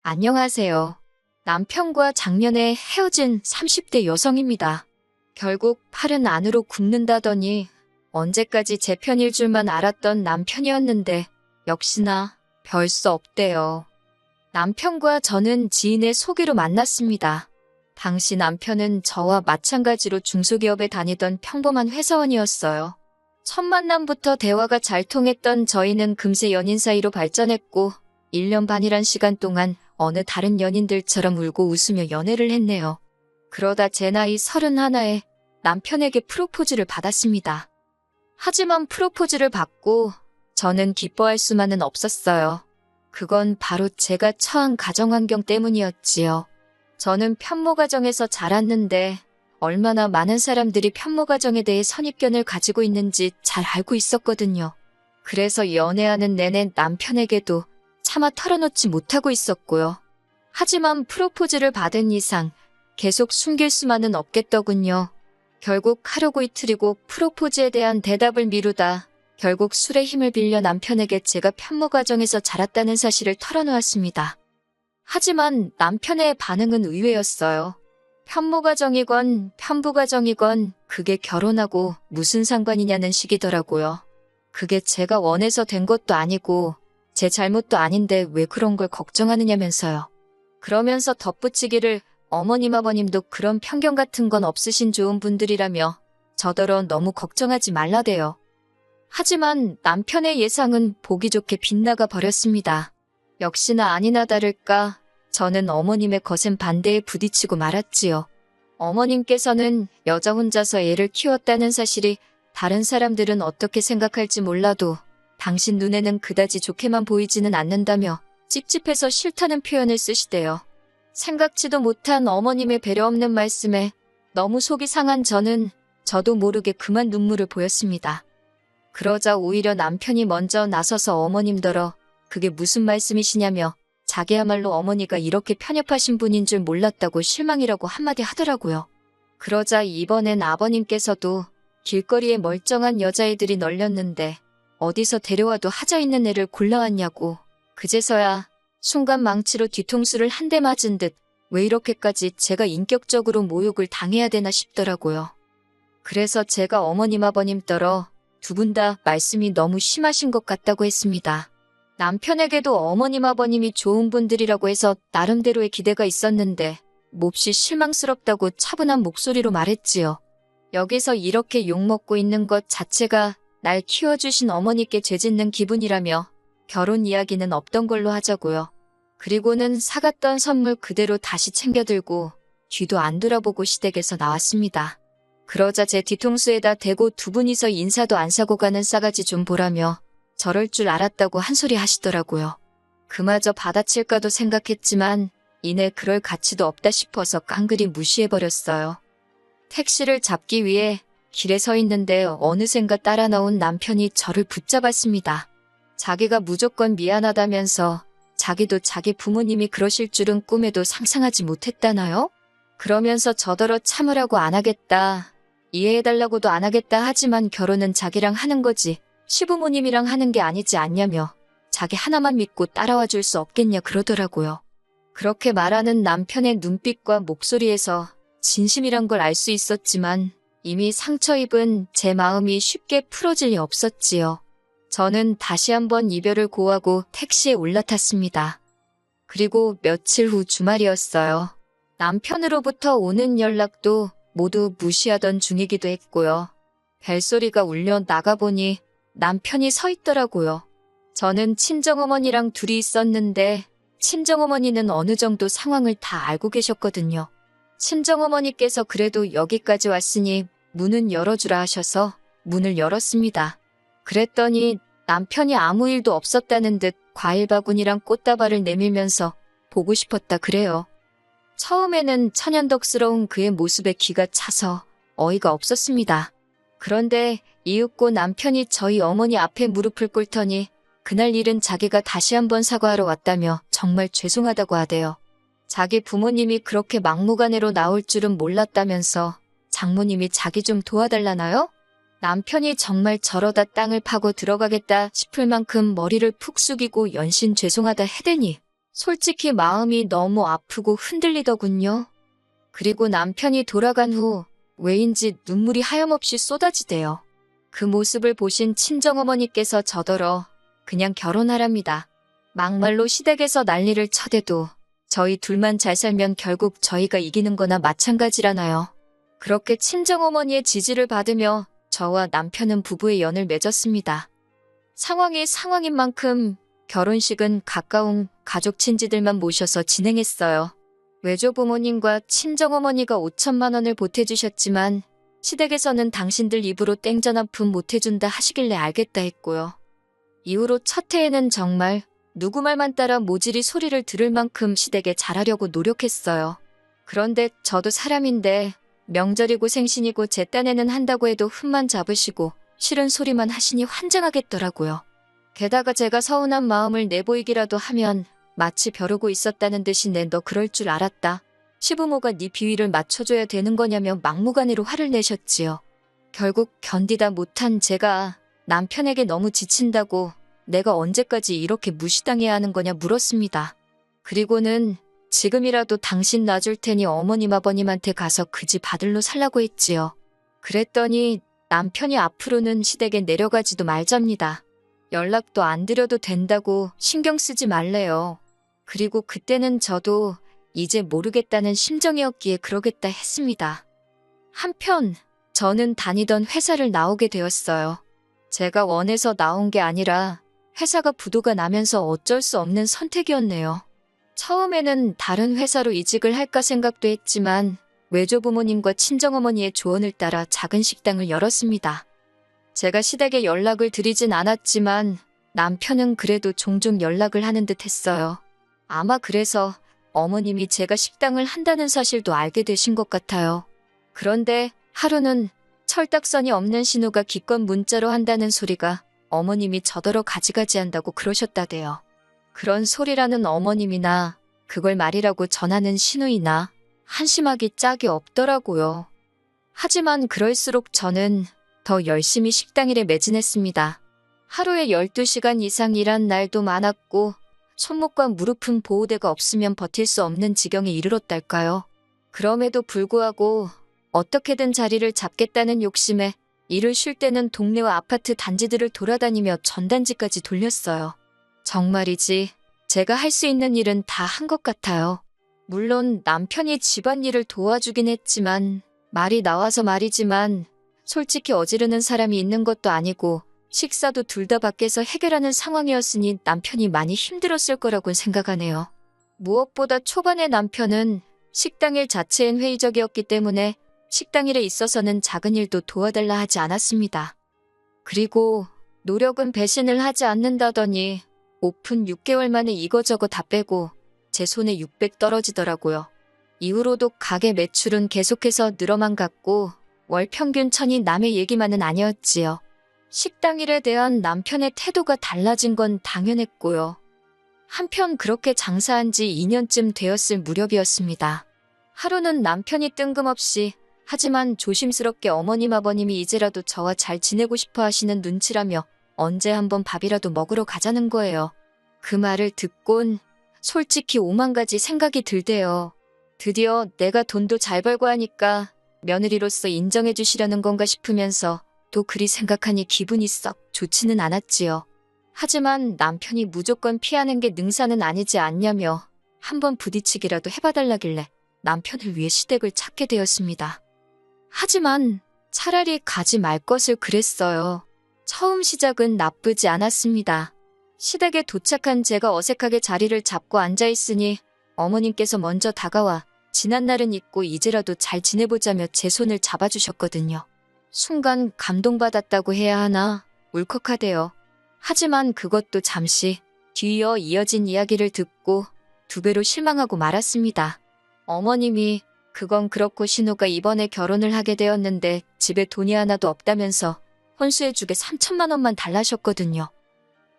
안녕하세요. 남편과 작년에 헤어진 30대 여성입니다. 결국 팔은 안으로 굽는다더니 언제까지 제 편일 줄만 알았던 남편이었는데 역시나 별 수 없대요. 남편과 저는 지인의 소개로 만났습니다. 당시 남편은 저와 마찬가지로 중소기업에 다니던 평범한 회사원이었어요. 첫 만남부터 대화가 잘 통했던 저희는 금세 연인 사이로 발전했고 1년 반이란 시간 동안 어느 다른 연인들처럼 울고 웃으며 연애를 했네요. 그러다 제 나이 31에 남편에게 프로포즈를 받았습니다. 하지만 프로포즈를 받고 저는 기뻐할 수만은 없었어요. 그건 바로 제가 처한 가정환경 때문이었지요. 저는 편모가정에서 자랐는데 얼마나 많은 사람들이 편모가정에 대해 선입견을 가지고 있는지 잘 알고 있었거든요. 그래서 연애하는 내내 남편에게도 차마 털어놓지 못하고 있었고요. 하지만 프로포즈를 받은 이상 계속 숨길 수만은 없겠더군요. 결국 하루고 이틀이고 프로포즈에 대한 대답을 미루다 결국 술의 힘을 빌려 남편에게 제가 편모가정에서 자랐다는 사실을 털어놓았습니다. 하지만 남편의 반응은 의외였어요. 편모가정이건 편부가정이건 그게 결혼하고 무슨 상관이냐는 식이더라고요. 그게 제가 원해서 된 것도 아니고 제 잘못도 아닌데 왜 그런 걸 걱정하느냐면서요. 그러면서 덧붙이기를 어머님 아버님도 그런 편견 같은 건 없으신 좋은 분들이라며 저더러 너무 걱정하지 말라대요. 하지만 남편의 예상은 보기 좋게 빗나가 버렸습니다. 역시나 아니나 다를까 저는 어머님의 거센 반대에 부딪히고 말았지요. 어머님께서는 여자 혼자서 애를 키웠다는 사실이 다른 사람들은 어떻게 생각할지 몰라도 당신 눈에는 그다지 좋게만 보이지는 않는다며 찝찝해서 싫다는 표현을 쓰시대요. 생각지도 못한 어머님의 배려 없는 말씀에 너무 속이 상한 저도 모르게 그만 눈물을 보였습니다. 그러자 오히려 남편이 먼저 나서서 어머님더러 그게 무슨 말씀이시냐며 자기야말로 어머니가 이렇게 편협하신 분인 줄 몰랐다고 실망이라고 한마디 하더라고요. 그러자 이번엔 아버님께서도 길거리에 멀쩡한 여자애들이 널렸는데 어디서 데려와도 하자 있는 애를 골라왔냐고 그제서야 순간 망치로 뒤통수를 한 대 맞은 듯 왜 이렇게까지 제가 인격적으로 모욕을 당해야 되나 싶더라고요. 그래서 제가 어머님 아버님더러 두 분 다 말씀이 너무 심하신 것 같다고 했습니다. 남편에게도 어머님 아버님이 좋은 분들이라고 해서 나름대로의 기대가 있었는데 몹시 실망스럽다고 차분한 목소리로 말했지요. 여기서 이렇게 욕먹고 있는 것 자체가 날 키워주신 어머니께 죄짓는 기분이라며 결혼 이야기는 없던 걸로 하자고요. 그리고는 사갔던 선물 그대로 다시 챙겨들고 뒤도 안 돌아보고 시댁에서 나왔습니다. 그러자 제 뒤통수에다 대고 두 분이서 인사도 안 사고 가는 싸가지 좀 보라며 저럴 줄 알았다고 한 소리 하시더라고요. 그마저 받아칠까도 생각했지만 이내 그럴 가치도 없다 싶어서 깡그리 무시해버렸어요. 택시를 잡기 위해 길에 서 있는데 어느샌가 따라 나온 남편이 저를 붙잡았습니다. 자기가 무조건 미안하다면서 자기도 자기 부모님이 그러실 줄은 꿈에도 상상하지 못했다나요? 그러면서 저더러 참으라고 안 하겠다, 이해해달라고도 안 하겠다 하지만 결혼은 자기랑 하는 거지 시부모님이랑 하는 게 아니지 않냐며 자기 하나만 믿고 따라와 줄 수 없겠냐 그러더라고요. 그렇게 말하는 남편의 눈빛과 목소리에서 진심이란 걸 알 수 있었지만 이미 상처 입은 제 마음이 쉽게 풀어질 리 없었지요. 저는 다시 한번 이별을 고하고 택시에 올라탔습니다. 그리고 며칠 후 주말이었어요. 남편으로부터 오는 연락도 모두 무시하던 중이기도 했고요. 벨소리가 울려 나가보니 남편이 서 있더라고요. 저는 친정어머니랑 둘이 있었는데 친정어머니는 어느 정도 상황을 다 알고 계셨거든요. 친정어머니께서 그래도 여기까지 왔으니 문은 열어주라 하셔서 문을 열었습니다. 그랬더니 남편이 아무 일도 없었다는 듯 과일 바구니랑 꽃다발을 내밀면서 보고 싶었다 그래요. 처음에는 천연덕스러운 그의 모습에 기가 차서 어이가 없었습니다. 그런데 이윽고 남편이 저희 어머니 앞에 무릎을 꿇더니 그날 일은 자기가 다시 한번 사과하러 왔다며 정말 죄송하다고 하대요. 자기 부모님이 그렇게 막무가내로 나올 줄은 몰랐다면서 장모님이 자기 좀 도와달라나요? 남편이 정말 저러다 땅을 파고 들어가겠다 싶을 만큼 머리를 푹 숙이고 연신 죄송하다 해대니 솔직히 마음이 너무 아프고 흔들리더군요. 그리고 남편이 돌아간 후 왜인지 눈물이 하염없이 쏟아지대요. 그 모습을 보신 친정어머니께서 저더러 그냥 결혼하랍니다. 막말로 시댁에서 난리를 쳐대도 저희 둘만 잘 살면 결국 저희가 이기는 거나 마찬가지라나요. 그렇게 친정어머니의 지지를 받으며 저와 남편은 부부의 연을 맺었습니다. 상황이 상황인 만큼 결혼식은 가까운 가족 친지들만 모셔서 진행했어요. 외조부모님과 친정어머니가 5천만 원을 보태주셨지만 시댁에서는 당신들 입으로 땡전 한 푼 못해준다 하시길래 알겠다 했고요. 이후로 첫 해에는 정말 누구 말만 따라 모질이 소리를 들을 만큼 시댁에 잘하려고 노력했어요. 그런데 저도 사람인데 명절이고 생신이고 제 딴에는 한다고 해도 흠만 잡으시고 싫은 소리만 하시니 환장하겠더라고요. 게다가 제가 서운한 마음을 내보이기라도 하면 마치 벼르고 있었다는 듯이 너 그럴 줄 알았다. 시부모가 네 비위를 맞춰줘야 되는 거냐며 막무가내로 화를 내셨지요. 결국 견디다 못한 제가 남편에게 너무 지친다고 내가 언제까지 이렇게 무시당해야 하는 거냐 물었습니다. 그리고는 지금이라도 당신 놔줄 테니 어머님 아버님한테 가서 그 집 아들로 살라고 했지요. 그랬더니 남편이 앞으로는 시댁에 내려가지도 말잡니다. 연락도 안 드려도 된다고 신경 쓰지 말래요. 그리고 그때는 저도 이제 모르겠다는 심정이었기에 그러겠다 했습니다. 한편 저는 다니던 회사를 나오게 되었어요. 제가 원해서 나온 게 아니라 회사가 부도가 나면서 어쩔 수 없는 선택이었네요. 처음에는 다른 회사로 이직을 할까 생각도 했지만 외조부모님과 친정어머니의 조언을 따라 작은 식당을 열었습니다. 제가 시댁에 연락을 드리진 않았지만 남편은 그래도 종종 연락을 하는 듯 했어요. 아마 그래서 어머님이 제가 식당을 한다는 사실도 알게 되신 것 같아요. 그런데 하루는 철딱선이 없는 신호가 기껏 문자로 한다는 소리가 어머님이 저더러 가지가지 한다고 그러셨다대요. 그런 소리라는 어머님이나 그걸 말이라고 전하는 신우이나 한심하기 짝이 없더라고요. 하지만 그럴수록 저는 더 열심히 식당일에 매진했습니다. 하루에 12시간 이상 일한 날도 많았고 손목과 무릎은 보호대가 없으면 버틸 수 없는 지경에 이르렀달까요. 그럼에도 불구하고 어떻게든 자리를 잡겠다는 욕심에 일을 쉴 때는 동네와 아파트 단지들을 돌아다니며 전단지까지 돌렸어요. 정말이지 제가 할 수 있는 일은 다 한 것 같아요. 물론 남편이 집안일을 도와주긴 했지만 말이 나와서 말이지만 솔직히 어지르는 사람이 있는 것도 아니고 식사도 둘 다 밖에서 해결하는 상황이었으니 남편이 많이 힘들었을 거라고 생각하네요. 무엇보다 초반에 남편은 식당일 자체엔 회의적이었기 때문에 식당일에 있어서는 작은 일도 도와달라 하지 않았습니다. 그리고 노력은 배신을 하지 않는다더니 오픈 6개월 만에 이거저거 다 빼고 제 손에 600 떨어지더라고요. 이후로도 가게 매출은 계속해서 늘어만 갔고 월 평균 1000이 남의 얘기만은 아니었지요. 식당일에 대한 남편의 태도가 달라진 건 당연했고요. 한편 그렇게 장사한 지 2년쯤 되었을 무렵이었습니다. 하루는 남편이 뜬금없이 하지만 조심스럽게 어머님 아버님이 이제라도 저와 잘 지내고 싶어 하시는 눈치라며 언제 한번 밥이라도 먹으러 가자는 거예요. 그 말을 듣곤 솔직히 오만 가지 생각이 들대요. 드디어 내가 돈도 잘 벌고 하니까 며느리로서 인정해 주시려는 건가 싶으면서 또 그리 생각하니 기분이 썩 좋지는 않았지요. 하지만 남편이 무조건 피하는 게 능사는 아니지 않냐며 한번 부딪히기라도 해봐달라길래 남편을 위해 시댁을 찾게 되었습니다. 하지만 차라리 가지 말 것을 그랬어요. 처음 시작은 나쁘지 않았습니다. 시댁에 도착한 제가 어색하게 자리를 잡고 앉아있으니 어머님께서 먼저 다가와 지난날은 잊고 이제라도 잘 지내보자며 제 손을 잡아주셨거든요. 순간 감동받았다고 해야 하나 울컥하대요. 하지만 그것도 잠시 뒤이어 이어진 이야기를 듣고 2배로 실망하고 말았습니다. 어머님이 그건 그렇고 신우가 이번에 결혼을 하게 되었는데 집에 돈이 하나도 없다면서 혼수해주게 3천만 원만 달라셨거든요.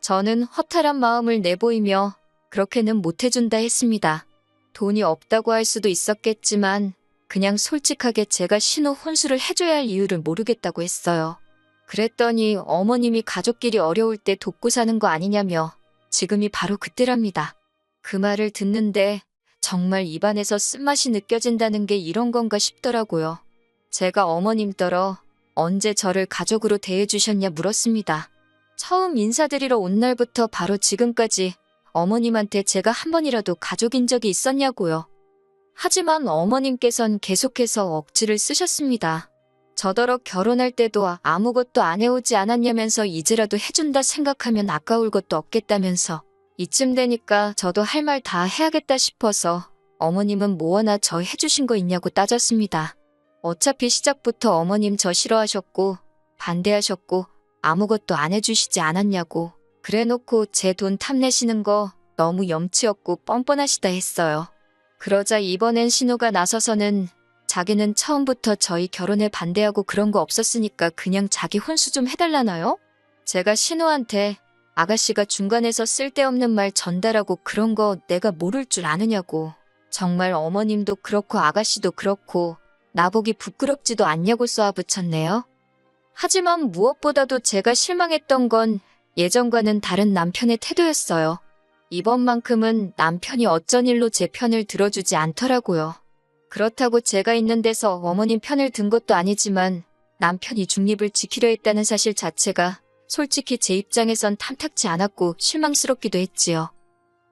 저는 허탈한 마음을 내보이며 그렇게는 못해준다 했습니다. 돈이 없다고 할 수도 있었겠지만 그냥 솔직하게 제가 신우 혼수를 해줘야 할 이유를 모르겠다고 했어요. 그랬더니 어머님이 가족끼리 어려울 때 돕고 사는 거 아니냐며 지금이 바로 그때랍니다. 그 말을 듣는데 정말 입안에서 쓴맛이 느껴진다는 게 이런 건가 싶더라고요. 제가 어머님더러 언제 저를 가족으로 대해주셨냐 물었습니다. 처음 인사드리러 온 날부터 바로 지금까지 어머님한테 제가 한 번이라도 가족인 적이 있었냐고요. 하지만 어머님께선 계속해서 억지를 쓰셨습니다. 저더러 결혼할 때도 아무것도 안 해오지 않았냐면서 이제라도 해준다 생각하면 아까울 것도 없겠다면서 이쯤 되니까 저도 할 말 다 해야겠다 싶어서 어머님은 뭐 하나 저 해주신 거 있냐고 따졌습니다. 어차피 시작부터 어머님 저 싫어하셨고 반대하셨고 아무것도 안 해주시지 않았냐고 그래놓고 제 돈 탐내시는 거 너무 염치 없고 뻔뻔하시다 했어요. 그러자 이번엔 신우가 나서서는 자기는 처음부터 저희 결혼에 반대하고 그런 거 없었으니까 그냥 자기 혼수 좀 해달라나요? 제가 신우한테 아가씨가 중간에서 쓸데없는 말 전달하고 그런 거 내가 모를 줄 아느냐고. 정말 어머님도 그렇고 아가씨도 그렇고 나보기 부끄럽지도 않냐고 쏘아붙였네요. 하지만 무엇보다도 제가 실망했던 건 예전과는 다른 남편의 태도였어요. 이번만큼은 남편이 어쩐 일로 제 편을 들어주지 않더라고요. 그렇다고 제가 있는 데서 어머님 편을 든 것도 아니지만 남편이 중립을 지키려 했다는 사실 자체가 솔직히 제 입장에선 탐탁지 않았고 실망스럽기도 했지요.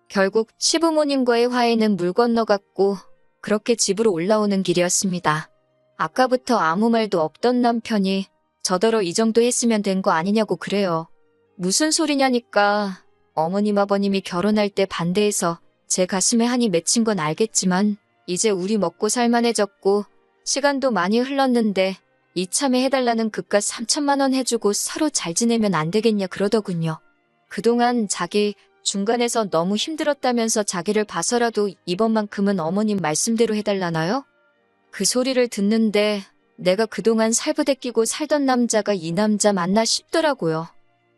결국 시부모님과의 화해는 물 건너갔고 그렇게 집으로 올라오는 길이었습니다. 아까부터 아무 말도 없던 남편이 저더러 이 정도 했으면 된 거 아니냐고 그래요. 무슨 소리냐니까 어머님 아버님이 결혼할 때 반대해서 제 가슴에 한이 맺힌 건 알겠지만 이제 우리 먹고 살만해졌고 시간도 많이 흘렀는데 이참에 해달라는 그깟 3천만 원 해주고 서로 잘 지내면 안 되겠냐 그러더군요. 그동안 자기 중간에서 너무 힘들었다면서 자기를 봐서라도 이번만큼은 어머님 말씀대로 해달라나요? 그 소리를 듣는데 내가 그동안 살부대 끼고 살던 남자가 이 남자 맞나 싶더라고요.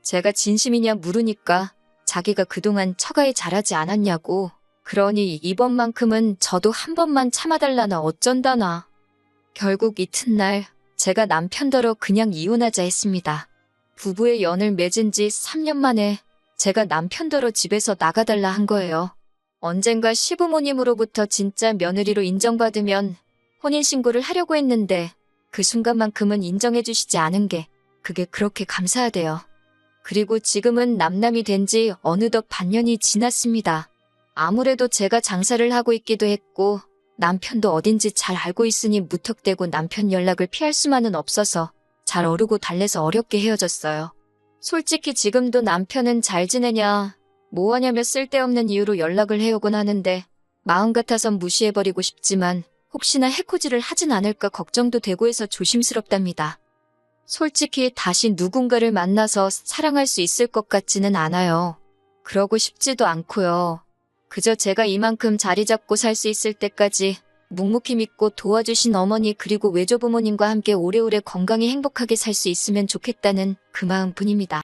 제가 진심이냐 물으니까 자기가 그동안 처가에 잘하지 않았냐고. 그러니 이번만큼은 저도 한 번만 참아달라나 어쩐다나. 결국 이튿날 제가 남편더러 그냥 이혼하자 했습니다. 부부의 연을 맺은 지 3년 만에 제가 남편더러 집에서 나가달라 한 거예요. 언젠가 시부모님으로부터 진짜 며느리로 인정받으면 혼인신고를 하려고 했는데 그 순간만큼은 인정해주시지 않은 게 그게 그렇게 감사하대요. 그리고 지금은 남남이 된 지 어느덧 반년이 지났습니다. 아무래도 제가 장사를 하고 있기도 했고 남편도 어딘지 잘 알고 있으니 무턱대고 남편 연락을 피할 수만은 없어서 잘 어르고 달래서 어렵게 헤어졌어요. 솔직히 지금도 남편은 잘 지내냐 뭐하냐며 쓸데없는 이유로 연락을 해오곤 하는데 마음 같아선 무시해버리고 싶지만 혹시나 해코지를 하진 않을까 걱정도 되고 해서 조심스럽답니다. 솔직히 다시 누군가를 만나서 사랑할 수 있을 것 같지는 않아요. 그러고 싶지도 않고요. 그저 제가 이만큼 자리 잡고 살 수 있을 때까지 묵묵히 믿고 도와주신 어머니 그리고 외조부모님과 함께 오래오래 건강히 행복하게 살 수 있으면 좋겠다는 그 마음뿐입니다.